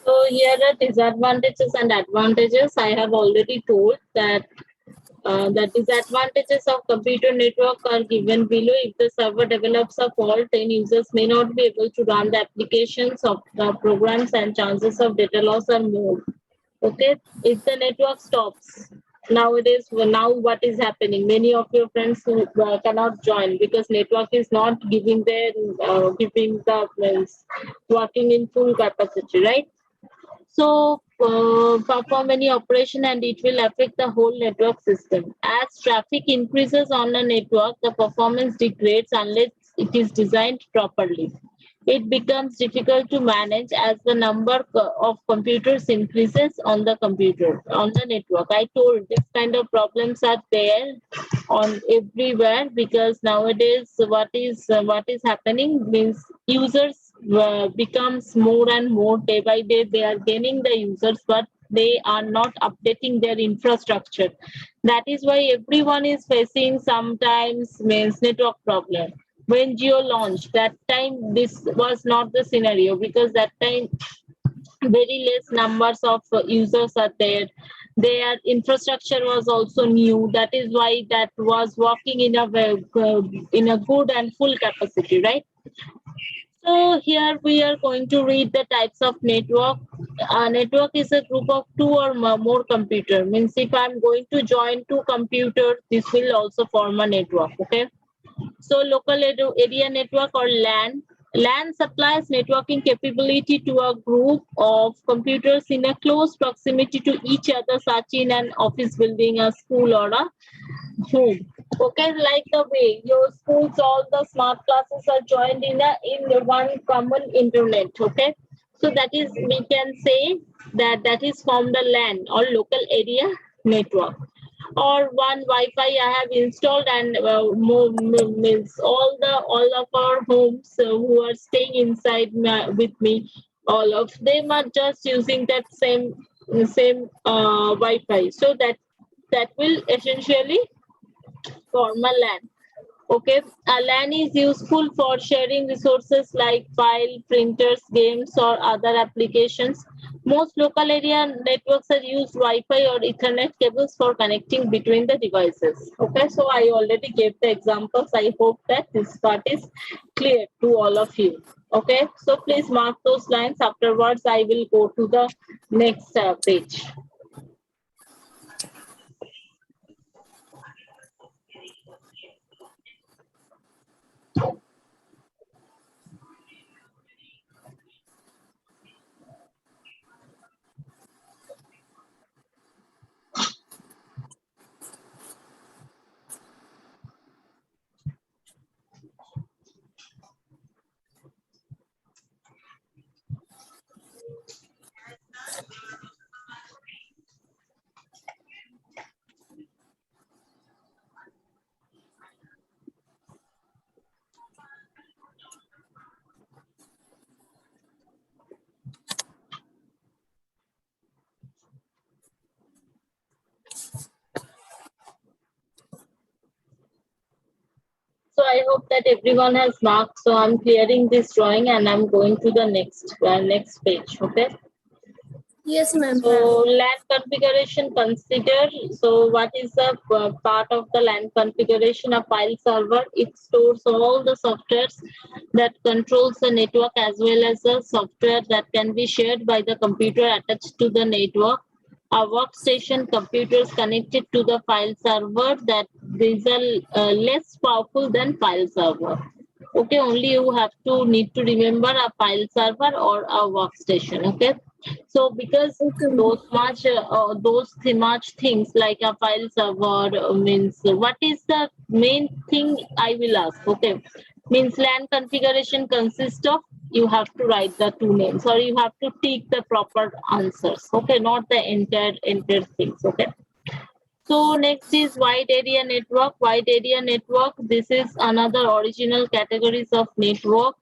So here are disadvantages and advantages. I have already told that the disadvantages of computer network are given below. If the server develops a fault, then users may not be able to run the applications of the programs and chances of data loss are more. Okay, if the network stops nowadays, now what is happening? Many of your friends who cannot join because network is not giving their giving the working in full capacity, right? So perform any operation and it will affect the whole network system. As traffic increases on a network, the performance degrades unless it is designed properly. It becomes difficult to manage as the number of computers increases on the network. I told this kind of problems are there on everywhere because nowadays what is happening means users becomes more and more day by day. They are gaining the users, but they are not updating their infrastructure. That is why everyone is facing sometimes means network problem. When Geo launched, that time this was not the scenario because that time very less numbers of users are there. Their infrastructure was also new. That is why that was working in a good and full capacity, right? So here we are going to read the types of network. A network is a group of two or more computer. Means if I'm going to join two computers, this will also form a network. Okay. So local area network or LAN. LAN supplies networking capability to a group of computers in a close proximity to each other, such in an office building, a school, or a home. Okay, like the way your schools, all the smart classes are joined in one common internet. Okay, so that is we can say that is from the LAN or local area network or one Wi-Fi I have installed and means all of our homes who are staying inside with me, all of them are just using that same Wi-Fi. So that will essentially form a LAN. Okay, a LAN is useful for sharing resources like file, printers, games, or other applications. Most local area networks are used Wi-Fi or Ethernet cables for connecting between the devices. Okay, so I already gave the examples. I hope that this part is clear to all of you. Okay, so please mark those lines. Afterwards, I will go to the next page. So I hope that everyone has marked. So I'm clearing this drawing and I'm going to the next page. Okay. Yes, ma'am. So LAN configuration consider. So what is the part of the LAN configuration? A file server. It stores all the softwares that controls the network as well as the software that can be shared by the computer attached to the network. A workstation computers connected to the file server that these are less powerful than file server. Okay, only you have to need to remember a file server or a workstation. Okay, so because those much things like a file server means what is the main thing I will ask. Okay, means LAN configuration consists of you have to write the two names or you have to take the proper answers. Okay, not the entire things. Okay. So next is wide area network. Wide area network. This is another original categories of network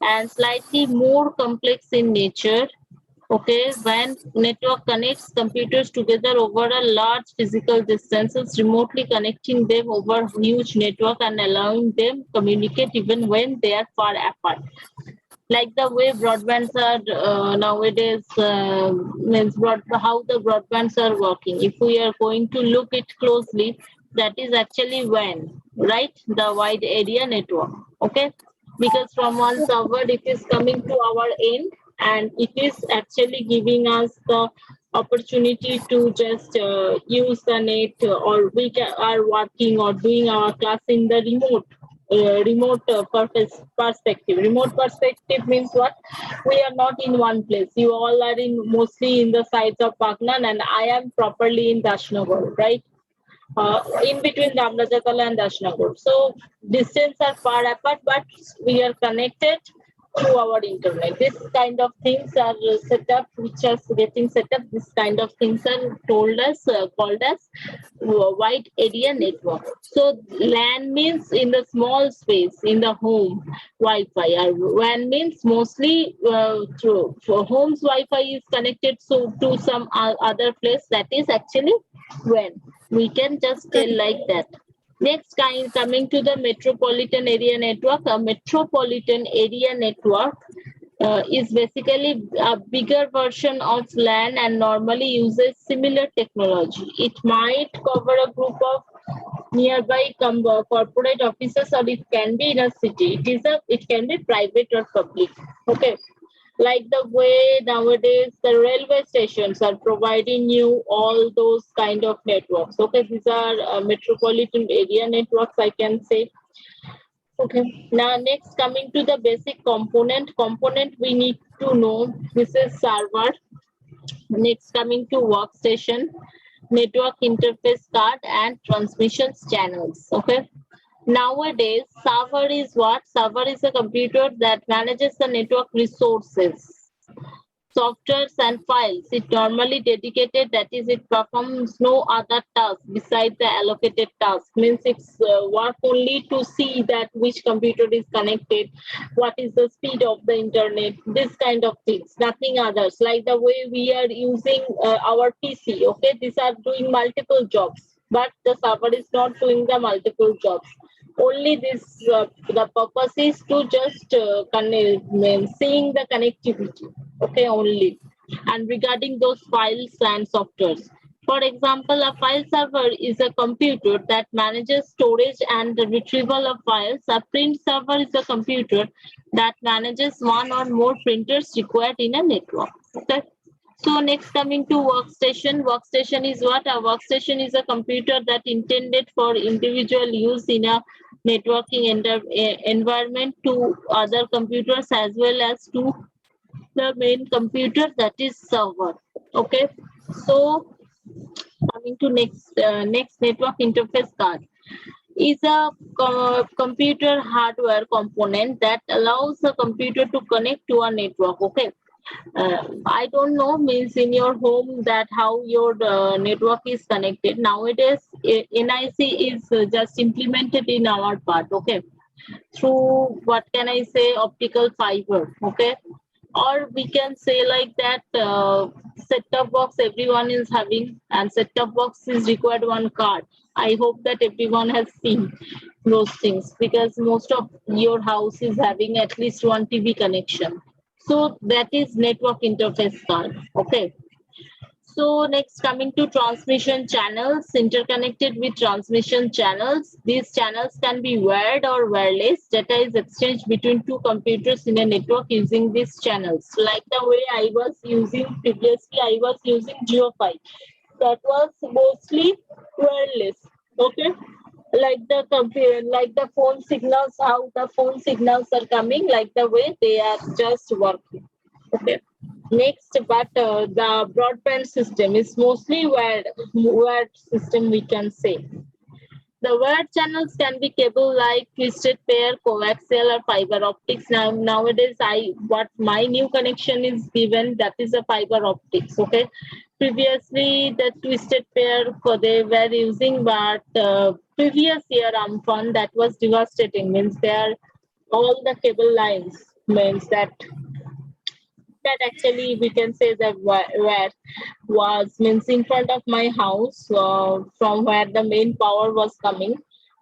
and slightly more complex in nature. Okay, when network connects computers together over a large physical distances, remotely connecting them over huge network and allowing them communicate even when they are far apart. Like the way broadbands are nowadays means how the broadbands are working. If we are going to look it closely, that is actually WAN, right? The wide area network. Okay, because from one server it is coming to our end, and it is actually giving us the opportunity to just use the net, or are working or doing our class in the remote perspective. Remote perspective means what? We are not in one place. You all are in mostly in the sides of Paknan, and I am properly in Dashnagar, right? In between Ramrajatala and Dashnagar. So distance are far apart, but we are connected through our internet. This kind of things are set up, which are getting set up. This kind of things are called as wide area network. So LAN means in the small space in the home Wi-Fi. WAN means mostly through for home's Wi-Fi is connected to some other place. That is actually WAN. We can just tell like that. Next, coming to the metropolitan area network. A metropolitan area network is basically a bigger version of LAN and normally uses similar technology. It might cover a group of nearby corporate offices, or it can be in a city. It can be private or public. Okay, like the way nowadays the railway stations are providing you all those kind of networks. Okay, these are metropolitan area networks, I can say. Okay, now next coming to the basic component we need to know. This is server. Next coming to workstation, network interface card, and transmissions channels. Okay, nowadays server is what? Server is a computer that manages the network resources, softwares and files. It normally dedicated, that is, it performs no other task besides the allocated task. Means it's work only to see that which computer is connected, what is the speed of the internet, this kind of things, nothing others. Like the way we are using our PC, okay, these are doing multiple jobs, but the server is not doing the multiple jobs. Only this the purpose is to just seeing the connectivity, okay, only. And regarding those files and softwares, for example, a file server is a computer that manages storage and the retrieval of files. A print server is a computer that manages one or more printers required in a network. Okay. So next coming to workstation. Workstation is what? A workstation is a computer that intended for individual use in a networking environment to other computers as well as to the main computer, that is server. Okay. So coming to next network interface card is a computer hardware component that allows the computer to connect to a network. Okay. I don't know, means in your home that how your network is connected. Nowadays, NIC is just implemented in our part, okay, through what can I say, optical fiber, okay, or we can say like that set-top box everyone is having, and set-top box is required one card. I hope that everyone has seen those things, because most of your house is having at least one TV connection. So that is network interface card. Okay. So next coming to transmission channels, interconnected with transmission channels. These channels can be wired or wireless. Data is exchanged between two computers in a network using these channels. Like the way I was using previously, I was using GeoFi. That was mostly wireless. Okay. Like the phone signals, how the phone signals are coming, like the way they are just working. Okay. Next, but the broadband system is mostly wired system, we can say. The wired channels can be cable like twisted pair, coaxial, or fiber optics. Nowadays, what my new connection is given, that is a fiber optics. Okay. Previously, the twisted pair they were using, but previous year Amphan, that was devastating. Means they are all the cable lines, means that actually we can say that where was, means in front of my house, from where the main power was coming,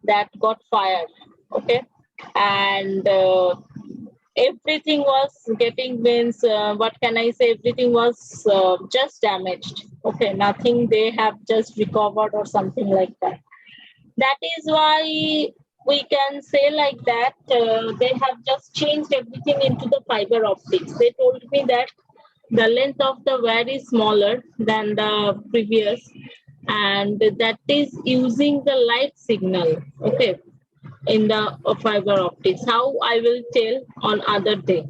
that got fired. Okay. And everything was getting means what can I say, everything was just damaged. Okay, nothing they have just recovered or something like that. That is why we can say like that they have just changed everything into the fiber optics. They told me that the length of the wire is smaller than the previous, and that is using the light signal, okay, in the fiber optics. How I will tell on other day.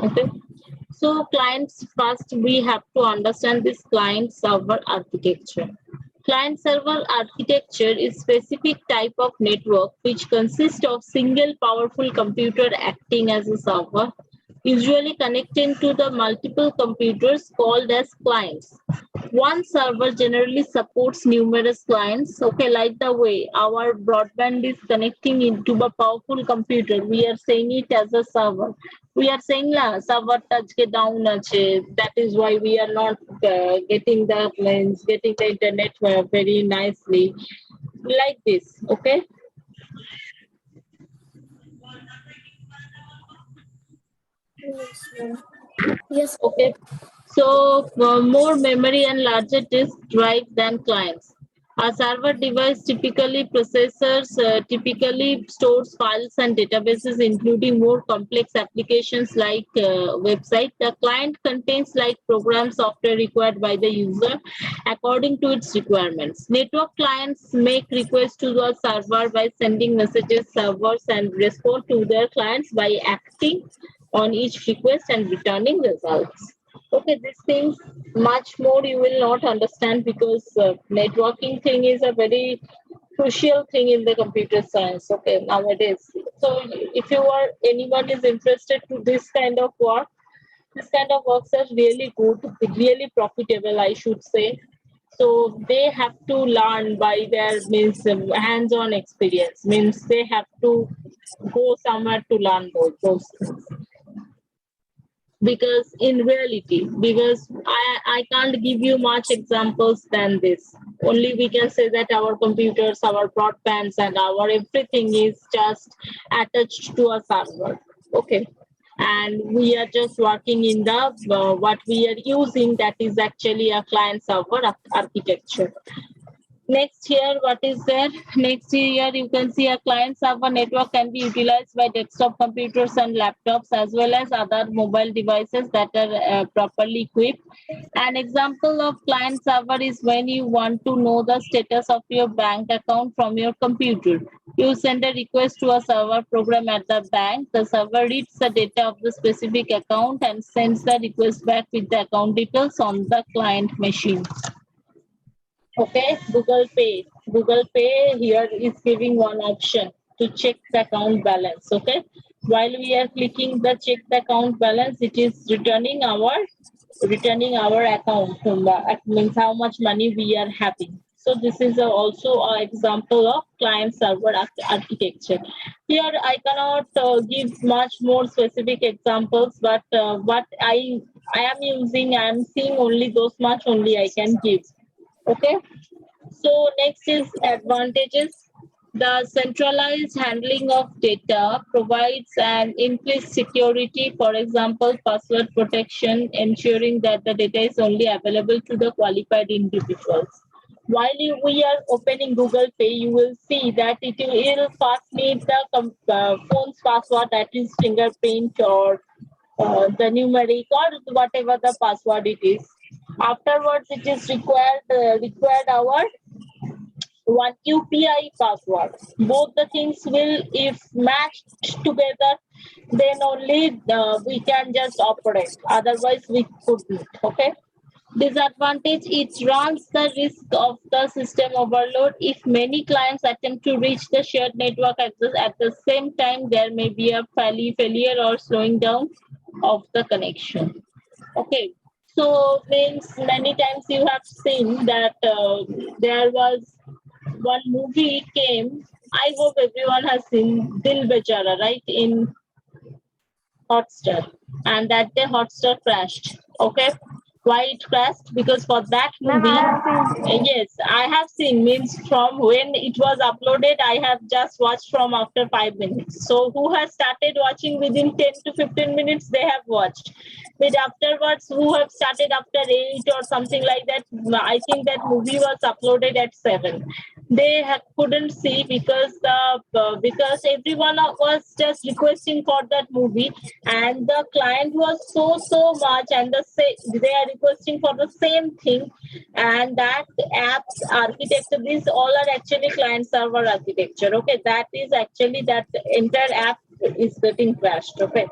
Okay, so clients first we have to understand this client server architecture. Client server architecture is specific type of network which consists of single powerful computer acting as a server, usually connecting to the multiple computers called as clients. One server generally supports numerous clients. Okay, like the way our broadband is connecting into a powerful computer, we are saying it as a server. We are saying la server touch ke down ache. That is why we are not getting the means getting the internet very nicely like this. Okay. Yes, ma'am. Yes. Okay. So more memory and larger disk drive than clients. A server device typically stores files and databases, including more complex applications like website. The client contains like program software required by the user according to its requirements. Network clients make requests to the server by sending messages, servers, and respond to their clients by acting on each request and returning results. Okay, these things much more you will not understand because networking thing is a very crucial thing in the computer science. Okay, nowadays. So if you are anyone is interested to this kind of work, this kind of works are really good, really profitable, I should say. So they have to learn by their means hands-on experience. Means they have to go somewhere to learn those things, because in reality, because I can't give you much examples than this. Only we can say that our computers, our broadbands, and our everything is just attached to a server. Okay, and we are just working in the what we are using, that is actually a client server architecture. Next here, what is there? Next here, you can see a client server network can be utilized by desktop computers and laptops as well as other mobile devices that are properly equipped. An example of client server is when you want to know the status of your bank account from your computer. You send a request to a server program at the bank. The server reads the data of the specific account and sends the request back with the account details on the client machine. Okay, Google Pay here is giving one option to check the account balance. Okay, while we are clicking the check the account balance, it is returning our account. It means how much money we are having. So this is also an example of client server architecture. Here I cannot give much more specific examples, but what I am using, I am seeing only those much only I can give. Okay, so next is advantages. The centralized handling of data provides an increased security, for example, password protection, ensuring that the data is only available to the qualified individuals. While we are opening Google Pay, you will see that it will first need the phone's password, that is fingerprint or the numeric or whatever the password it is. Afterwards, it is required our one UPI password. Both the things will, if matched together, then only we can just operate. Otherwise, we couldn't. Okay. Disadvantage: it runs the risk of the system overload. If many clients attempt to reach the shared network access at the same time, there may be a failure or slowing down of the connection. Okay, so means many times you have seen that there was one movie came. I hope everyone has seen Dil Bechara, right, in Hotstar, and that day Hotstar crashed. Okay, Why it crashed? Because for that Ma'am, movie, I have seen. yes, I have seen, means from when it was uploaded, I have just watched from after 5 minutes. So who has started watching within 10 to 15 minutes, they have watched. But afterwards, who have started after 8 or something like that, I think that movie was uploaded at 7. They couldn't see because because everyone was just requesting for that movie, and the client was so much, and they are requesting for the same thing, and that app's architecture, these all are actually client server architecture. Okay, that is actually that entire app is getting crashed. Okay,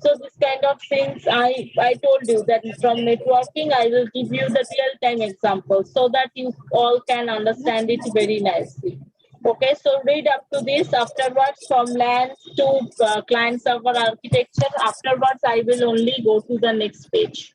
so this kind of things, I told you that from networking I will give you the real time example so that you all can understand it very nicely. Okay, so read up to this. Afterwards, from LAN to client server architecture, afterwards I will only go to the next page.